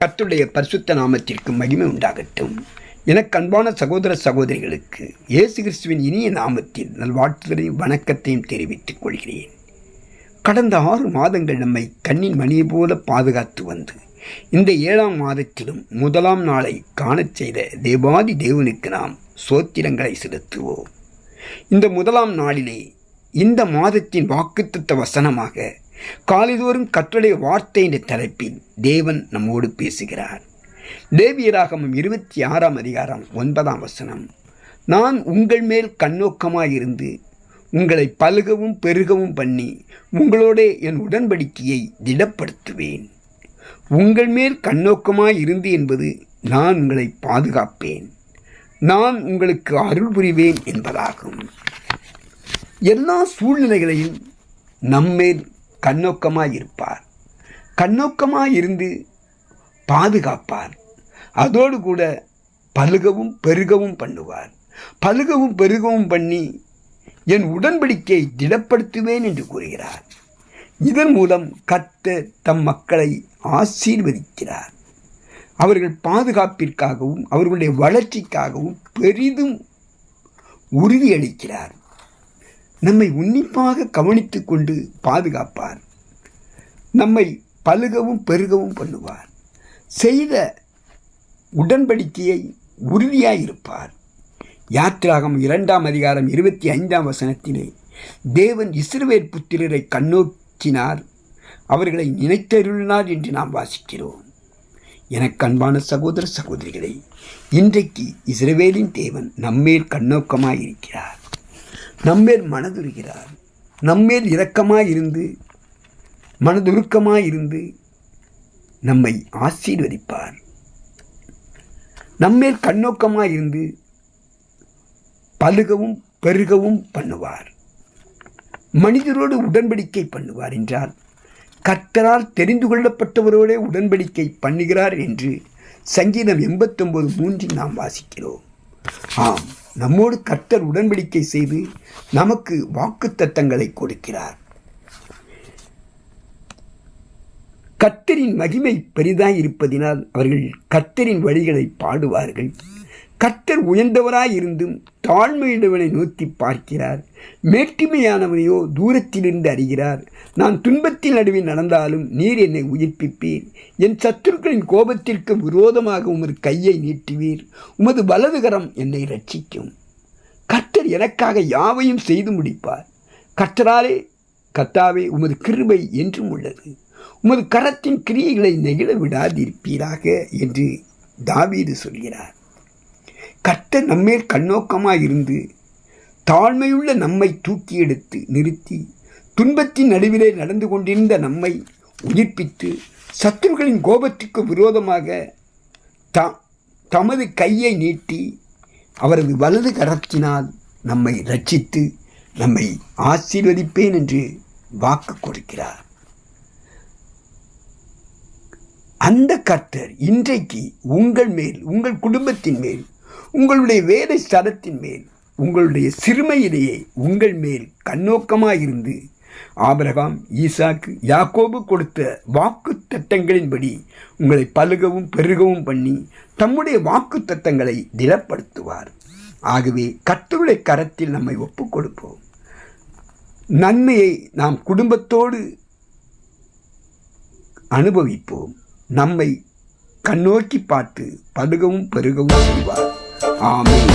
கர்த்தருடைய பரிசுத்த நாமத்திற்கு மகிமை உண்டாகட்டும். எனக்கு அன்பான சகோதர சகோதரிகளுக்கு இயேசு கிறிஸ்துவின் இனிய நாமத்தில் நல்வாழ்த்துதலையும் வணக்கத்தையும் தெரிவித்துக் கொள்கிறேன். கடந்த 6 மாதங்கள் நம்மை கண்ணின் மணியை போல பாதுகாத்து வந்து இந்த 7ஆம் மாதத்திலும் முதலாம் நாளை காணச் செய்த தேவாதி தேவனுக்கு நாம் ஸ்தோத்திரங்களை செலுத்துவோம். இந்த முதலாம் நாளிலே இந்த மாதத்தின் வாக்குத்தத்த வசனமாக காலைதோறும் கர்த்தருடைய வார்த்தை என்ற தலைப்பில் தேவன் நம்மோடு பேசுகிறார். லேவியராகமம் 26ஆம் அதிகாரம் 9ஆம் வசனம், நான் உங்கள் மேல் கண்ணோக்கமாயிருந்து உங்களை பலுகவும் பெருகவும் பண்ணி உங்களோட என் உடன்படிக்கையை திடப்படுத்துவேன். உங்கள் மேல் கண்ணோக்கமாயிருந்து என்பது நான் உங்களை பாதுகாப்பேன், நான் உங்களுக்கு அருள் புரிவேன் என்பதாகும். எல்லா சூழ்நிலைகளையும் நம்மேல் கண்ணோக்கமாயிருப்பார், கண்ணோக்கமாயிருந்து பாதுகாப்பார். அதோடு கூட பலுகவும் பெருகவும் பண்ணுவார். பலுகவும் பெருகவும் பண்ணி என் உடன்படிக்கையை திடப்படுத்துவேன் என்று கூறுகிறார். இதன் மூலம் கர்த்தர் தம் மக்களை ஆசீர்வதிக்கிறார். அவர்கள் பாதுகாப்பிற்காகவும் அவர்களுடைய வளர்ச்சிக்காகவும் பெரிதும் உறுதியளிக்கிறார். நம்மை உன்னிப்பாக கவனித்து கொண்டு பாதுகாப்பார். நம்மை பலுகவும் பெருகவும் பண்ணுவார். செய்த உடன்படிக்கையை உறுதியாயிருப்பார். யாத்திராகமம் 2ஆம் அதிகாரம் 25ஆம் வசனத்திலே தேவன் இஸ்ரவேல் புத்திரரை கண்ணோக்கினார், அவர்களை நினைத்தருளினார் என்று நாம் வாசிக்கிறோம். எனக்கு அன்பான சகோதர சகோதரிகளை, இன்றைக்கு இஸ்ரவேலின் தேவன் நம்மேல் கண்ணோக்கமாயிருக்கிறார், நம்மேல் மனதுருகிறார், நம்மேல் இரக்கமாயிருந்து மனதுருக்கமாயிருந்து நம்மை ஆசீர்வதிப்பார். நம்மேல் கண்ணோக்கமாயிருந்து பலுகவும் பெருகவும் பண்ணுவார். மனிதரோடு உடன்படிக்கை பண்ணுவார் என்றால் கர்த்தரால் தெரிந்து கொள்ளப்பட்டவரோட உடன்படிக்கை பண்ணுகிறார் என்று சங்கீதம் 89:3 நாம் வாசிக்கிறோம். ஆம், நம்மோடு கர்த்தர் உடன்படிக்கை செய்து நமக்கு வாக்குத்தத்தங்களை கொடுக்கிறார். கர்த்தரின் மகிமை பெரிதாய் இருப்பதினால் அவர்கள் கர்த்தரின் வழிகளை பாடுவார்கள். கர்த்தர் உயர்ந்தவராயிருந்தும் தாழ்மையுள்ளவனை நோக்கி பார்க்கிறார், மேட்டிமையானவனையோ தூரத்திலிருந்து அறிகிறார். நான் துன்பத்தில் நடுவில் நடந்தாலும் நீர் என்னை உயிர்ப்பிப்பீர். என் சத்துருக்களின் கோபத்திற்கு விரோதமாக உமது கையை நீட்டுவீர். உமது வலதுகரம் என்னை ரட்சிக்கும். கர்த்தர் எனக்காக யாவையும் செய்து முடிப்பார். கர்த்தாவே உமது கிருபை என்றும் உள்ளது. உமது கரத்தின் கிரியைகளை நெகிழ விடாதிருப்பீராக என்று தாவீது சொல்கிறார். கர்த்தர் நம்மேல் கண்ணோக்கமாயிருந்து தாழ்மையுள்ள நம்மை தூக்கி எடுத்து நிறுத்தி துன்பத்தின் நடுவிலே நடந்து கொண்டிருந்த நம்மை உயிர்ப்பித்து சத்துருக்களின் கோபத்துக்கு விரோதமாக தமது கையை நீட்டி அவரது வலது கரத்தினால் நம்மை ரட்சித்து நம்மை ஆசீர்வதிப்பேன் என்று வாக்கு கொடுக்கிறார். அந்த கர்த்தர் இன்றைக்கு உங்கள் மேல், உங்கள் குடும்பத்தின் மேல், உங்களுடைய வேலை ஸ்தலத்தின் மேல், உங்களுடைய சிறுமையிலேயே உங்கள் மேல் கண்ணோக்கமாயிருந்து ஆபிரகாம், ஈசாக்கு, யாக்கோபு கொடுத்த வாக்கு தத்தங்களின்படி உங்களை பலுகவும் பெருகவும் பண்ணி தம்முடைய வாக்கு தத்தங்களை திடப்படுத்துவார். ஆகவே கர்த்தருடைய கரத்தில் நம்மை ஒப்புக் கொடுப்போம். நன்மையை நாம் குடும்பத்தோடு அனுபவிப்போம். நம்மை கண்ணோக்கி பார்த்து பலுகவும் பெருகவும் செய்வார். ஆமென்.